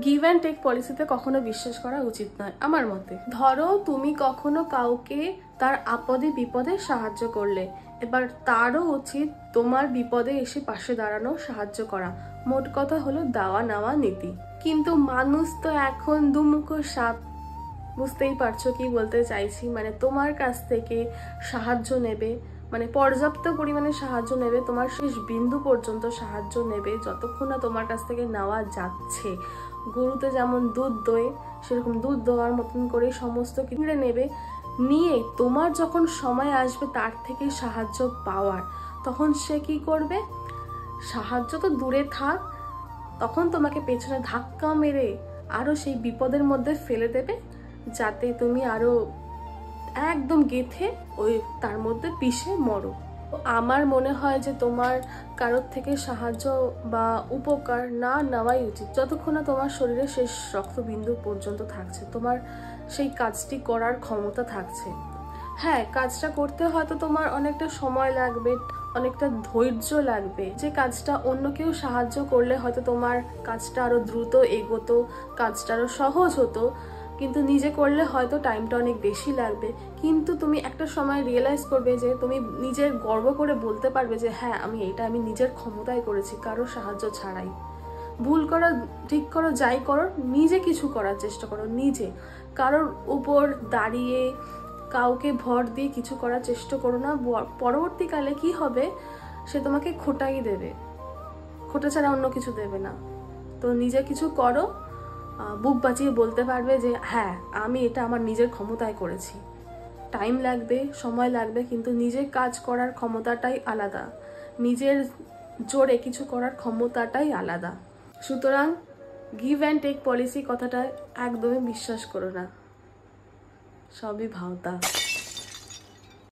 Give and take পলিসিতে কখনো বিশ্বাস করা উচিত নয় আমার মতে। ধরো তুমি কখনো কাউকে তার আপদে বিপদে সাহায্য করলে, এবার তারও উচিত তোমার বিপদে এসে পাশে দাঁড়ানো, সাহায্য করা। মোট কথা হলো দেওয়া নেওয়া নীতি। কিন্তু মানুষ তো এখন দুমুখো সাপ, বুঝতেই পারছো কি বলতে চাইছি। মানে তোমার কাছ থেকে সাহায্য নেবে, মানে পর্যাপ্ত পরিমাণে সাহায্য নেবে, তোমার শেষ বিন্দু পর্যন্ত সাহায্য নেবে, যতক্ষণ না তোমার কাছ থেকে নেওয়া যাচ্ছে। গরুতে যেমন দুধ দোয়, সেরকম দুধ দোয়ার মতন করে সমস্ত কিনে নেবে, নিয়ে তোমার যখন সময় আসবে তার থেকে সাহায্য পাওয়ার, তখন সে কি করবে? সাহায্য তো দূরে থাক, তখন তোমাকে পেছনে ধাক্কা মেরে আরো সেই বিপদের মধ্যে ফেলে দেবে, যাতে তুমি আরো একদম গেথে ওই তার মধ্যে পিষে মরো। আমার মনে হয় যে তোমার কারোর থেকে সাহায্য বা উপকার না নেওয়াই উচিত, যতক্ষণ না তোমার শরীরে শেষ রক্তবিন্দু পর্যন্ত থাকছে, তোমার সেই কাজটি করার ক্ষমতা থাকছে। হ্যাঁ, কাজটা করতে হয়তো তোমার অনেকটা সময় লাগবে, অনেকটা ধৈর্য লাগবে। যে কাজটা অন্য কেউ সাহায্য করলে হয়তো তোমার কাজটা আরো দ্রুত এগোতো, কাজটা আরো সহজ হতো, কিন্তু নিজে করলে হয়তো টাইমটা অনেক বেশি লাগবে। কিন্তু তুমি একটা সময় রিয়েলাইজ করবে যে তুমি নিজের গর্ব করে বলতে পারবে যে হ্যাঁ, আমি নিজের ক্ষমতায় করেছি, কারো সাহায্য ছাড়াই। ভুল করো, ঠিক করো, যাই করো, নিজে কিছু করার চেষ্টা করো। নিজে কারোর উপর দাঁড়িয়ে কাউকে ভর দিয়ে কিছু করার চেষ্টা করো না। পরবর্তীকালে কি হবে, সে তোমাকে খোটাই দেবে, খোটা ছাড়া অন্য কিছু দেবে না। তো নিজে কিছু করো, বুক বাঁচিয়ে বলতে পারবে যে হ্যাঁ, আমি এটা আমার নিজের ক্ষমতায় করেছি। টাইম লাগবে, সময় লাগবে, কিন্তু নিজের কাজ করার ক্ষমতাটাই আলাদা, নিজের জোরে কিছু করার ক্ষমতাটাই আলাদা। সুতরাং গিভ অ্যান্ড টেক পলিসি কথাটা একদমই বিশ্বাস করো না, সবই ভাওতা।